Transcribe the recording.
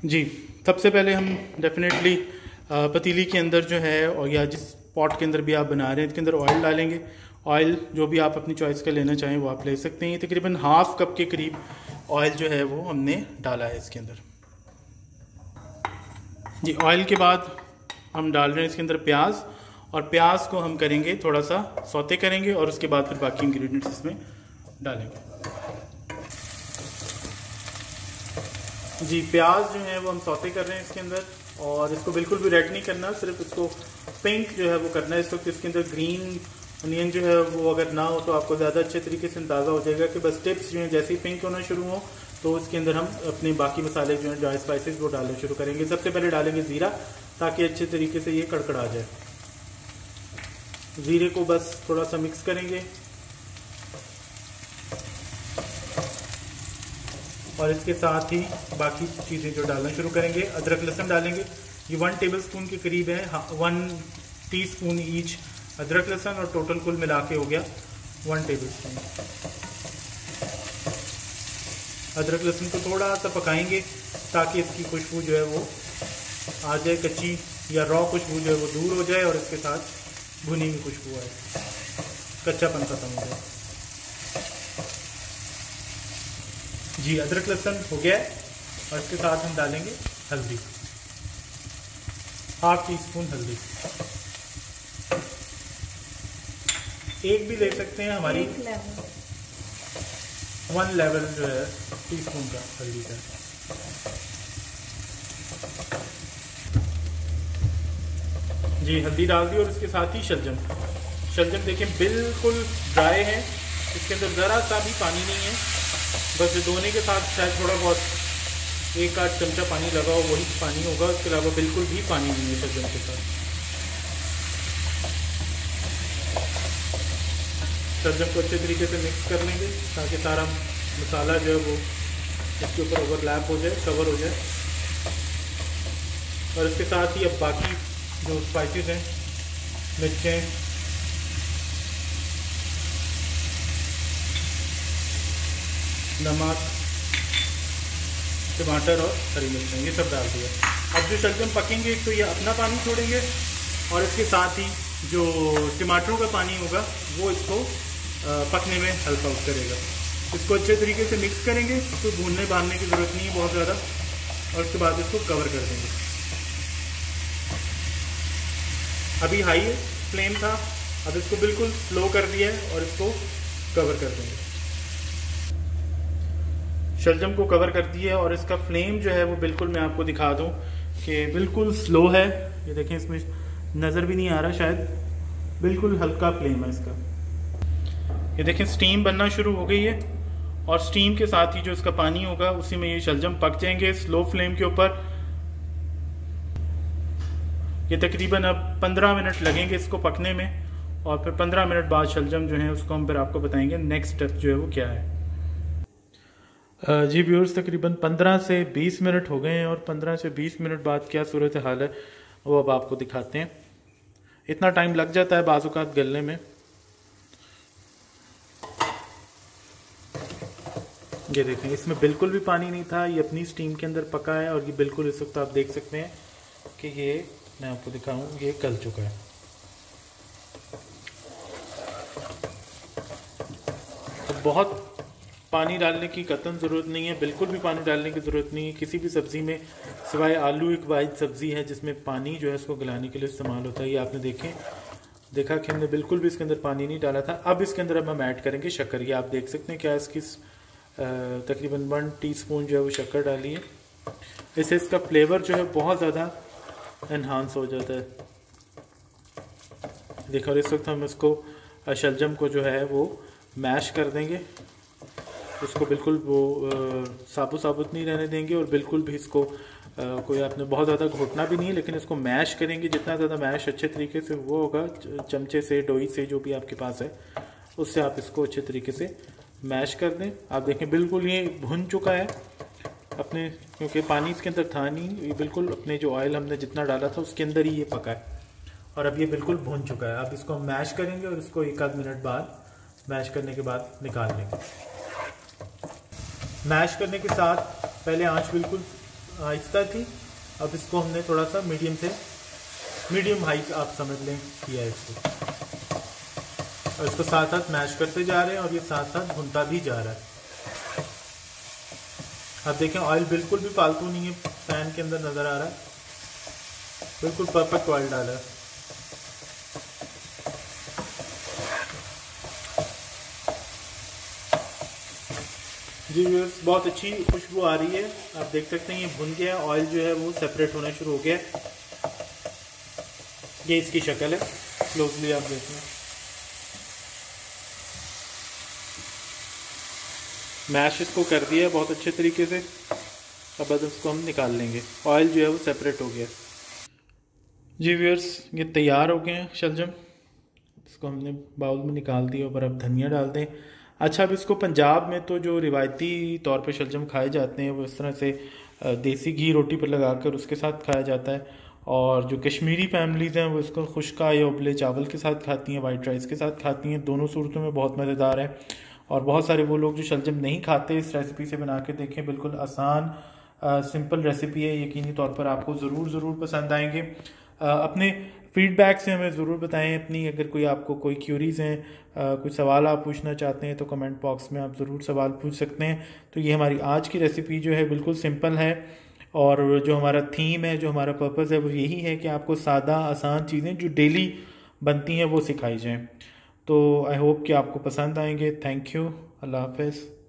जी, सबसे पहले हम डेफिनेटली पतीली के अंदर जो है और या जिस पॉट के अंदर भी आप बना रहे हैं इसके अंदर ऑयल डालेंगे। ऑयल जो भी आप अपनी चॉइस का लेना चाहें वो आप ले सकते हैं। तकरीबन हाफ कप के करीब ऑयल जो है वो हमने डाला है इसके अंदर। जी, ऑयल के बाद हम डाल रहे हैं इसके अंदर प्याज, और प्याज को हम करेंगे थोड़ा सा सौते करेंगे और उसके बाद फिर बाकी इंग्रेडिएंट्स इसमें डालेंगे। जी, प्याज जो है वो हम सौते कर रहे हैं इसके अंदर, और इसको बिल्कुल भी रेड नहीं करना, सिर्फ इसको पिंक जो है वो करना है। इस वक्त इसके अंदर ग्रीन अनियन जो है वो अगर ना हो तो आपको ज़्यादा अच्छे तरीके से अंदाज़ा हो जाएगा कि बस टिप्स जो हैं जैसे ही पिंक होना शुरू हो तो उसके अंदर हम अपने बाकी मसाले जो हैं ड्राई स्पाइसेस वो डालना शुरू करेंगे। सबसे पहले डालेंगे ज़ीरा, ताकि अच्छे तरीके से ये कड़कड़ा जाए। ज़ीरे को बस थोड़ा सा मिक्स करेंगे और इसके साथ ही बाकी चीज़ें जो डालना शुरू करेंगे। अदरक लहसुन डालेंगे, ये 1 टेबलस्पून के करीब है, 1 टीस्पून ईच अदरक लहसुन, और टोटल कुल मिला के हो गया 1 टेबलस्पून। अदरक लहसुन को थोड़ा सा पकाएंगे ताकि इसकी खुशबू जो है वो आ जाए, कच्ची या रॉ खुशबू जो है वो दूर हो जाए और इसके साथ भुनी हुई खुशबू आए, कच्चापन खत्म हो जाए। जी, अदरक लहसुन हो गया है और इसके साथ हम डालेंगे हल्दी, 1/2 टीस्पून हल्दी। एक भी ले सकते हैं, हमारी 1 लेवल जो है टीस्पून का हल्दी का। जी, हल्दी डाल दी और इसके साथ ही शलजम। शलजम देखें बिल्कुल ड्राई है, इसके अंदर ज़रा सा भी पानी नहीं है, बस धोने के साथ शायद थोड़ा बहुत 1-8 चमचा पानी लगा हो वही पानी होगा, उसके अलावा बिल्कुल भी पानी नहीं है शलजम के साथ। शलजम को अच्छे तरीके से मिक्स कर लेंगे ताकि सारा मसाला जो है वो इसके ऊपर ओवरलैप हो जाए, कवर हो जाए। और इसके साथ ही अब बाकी जो स्पाइसेस हैं, मिर्चें, नमक, टमाटर और हरी मिर्चें, ये सब डाल दिया। अब जो शलजम पकेंगे तो ये अपना पानी छोड़ेंगे और इसके साथ ही जो टमाटरों का पानी होगा वो इसको पकने में हेल्प आउट करेगा। इसको अच्छे तरीके से मिक्स करेंगे, इसको भूनने भानने की ज़रूरत नहीं है बहुत ज़्यादा, और उसके बाद इसको कवर कर देंगे। अभी हाई फ्लेम था, अब इसको बिल्कुल स्लो कर दिया है और इसको कवर कर देंगे। शलजम को कवर कर दिया और इसका फ्लेम जो है वो बिल्कुल मैं आपको दिखा दूं कि बिल्कुल स्लो है। ये देखें, इसमें नज़र भी नहीं आ रहा शायद, बिल्कुल हल्का फ्लेम है इसका। ये देखें स्टीम बनना शुरू हो गई है और स्टीम के साथ ही जो इसका पानी होगा उसी में ये शलजम पक जाएंगे स्लो फ्लेम के ऊपर। ये तकरीबन अब 15 मिनट लगेंगे इसको पकने में, और फिर 15 मिनट बाद शलजम जो है उसको हम फिर आपको बताएंगे नेक्स्ट स्टेप जो है वो क्या है। जी व्यूअर्स, तकरीबन 15 से 20 मिनट हो गए हैं और 15 से 20 मिनट बाद क्या सूरत हाल है वो अब आपको दिखाते हैं। इतना टाइम लग जाता है बाज़ औक़ात गलने में। ये देखें, इसमें बिल्कुल भी पानी नहीं था, ये अपनी स्टीम के अंदर पका है और ये बिल्कुल इस वक्त आप देख सकते हैं कि ये मैं आपको दिखाऊं, ये गल चुका है। तो बहुत पानी डालने की कतई ज़रूरत नहीं है, बिल्कुल भी पानी डालने की ज़रूरत नहीं है किसी भी सब्ज़ी में, सिवाय आलू एक वाहिद सब्ज़ी है जिसमें पानी जो है इसको गलाने के लिए इस्तेमाल होता है। ये आपने देखा कि हमने बिल्कुल भी इसके अंदर पानी नहीं डाला था। अब इसके अंदर हम ऐड करेंगे शक्कर। ये आप देख सकते हैं क्या इसकी तकरीबन 1 टीस्पून जो है वो शक्कर डाली है। इससे इसका फ्लेवर जो है बहुत ज़्यादा एनहांस हो जाता है। देखो, और इस वक्त हम इसको शलजम को जो है वो मैश कर देंगे, इसको बिल्कुल वो साबुत नहीं रहने देंगे और बिल्कुल भी इसको कोई आपने बहुत ज़्यादा घोटना भी नहीं है, लेकिन इसको मैश करेंगे। जितना ज़्यादा मैश अच्छे तरीके से वो होगा, चमचे से, डोई से, जो भी आपके पास है उससे आप इसको अच्छे तरीके से मैश कर दें। आप देखें बिल्कुल ये भुन चुका है अपने, क्योंकि पानी इसके अंदर था नहीं, ये बिल्कुल अपने जो ऑयल हमने जितना डाला था उसके अंदर ही ये पका है और अब ये बिल्कुल भुन चुका है। अब इसको हम मैश करेंगे और इसको 1-8 मिनट बाद मैश करने के बाद निकाल लेंगे। मैश करने के साथ पहले आंच बिल्कुल आहिस्ता थी, अब इसको हमने थोड़ा सा मीडियम हाई आप समझ लें किया है इसको, और इसको साथ साथ मैश करते जा रहे हैं और ये साथ साथ भुनता भी जा रहा है। आप देखें ऑयल बिल्कुल भी फालतू नहीं है, पैन के अंदर नज़र आ रहा है, बिल्कुल परफेक्ट ऑयल डाला है। जी व्यूअर्स, बहुत अच्छी खुशबू आ रही है, आप देख सकते हैं ये भुन गया, ऑयल जो है वो सेपरेट होना शुरू हो गया। ये इसकी शक्ल है, क्लोजली आप देखें। मैश इसको कर दिया बहुत अच्छे तरीके से, अब बस इसको हम निकाल लेंगे, ऑयल जो है वो सेपरेट हो गया। जी व्यूअर्स, ये तैयार हो गए हैं शलजम, इसको हमने बाउल में निकाल दिया, ऊपर अब धनिया डाल दें। अच्छा, अब इसको पंजाब में तो जो रिवायती तौर पे शलजम खाए जाते हैं वो इस तरह से देसी घी रोटी पर लगाकर उसके साथ खाया जाता है, और जो कश्मीरी फैमिलीज़ हैं वो इसको खुश्का या उबले चावल के साथ खाती हैं, वाइट राइस के साथ खाती हैं। दोनों सूरतों में बहुत मज़ेदार है, और बहुत सारे वो लोग जो शलजम नहीं खाते इस रेसिपी से बना के देखें, बिल्कुल आसान सिंपल रेसिपी है, यकीनी तौर पर आपको ज़रूर पसंद आएंगे। अपने फीडबैक से हमें ज़रूर बताएं अपनी, अगर कोई आपको कोई क्यूरीज़ हैं, कुछ सवाल आप पूछना चाहते हैं तो कमेंट बॉक्स में आप ज़रूर सवाल पूछ सकते हैं। तो ये हमारी आज की रेसिपी जो है बिल्कुल सिंपल है, और जो हमारा थीम है, जो हमारा पर्पस है वो यही है कि आपको सादा आसान चीज़ें जो डेली बनती हैं वो सिखाई जाएँ। तो आई होप कि आपको पसंद आएंगे। थैंक यू, अल्लाह हाफ़िज़।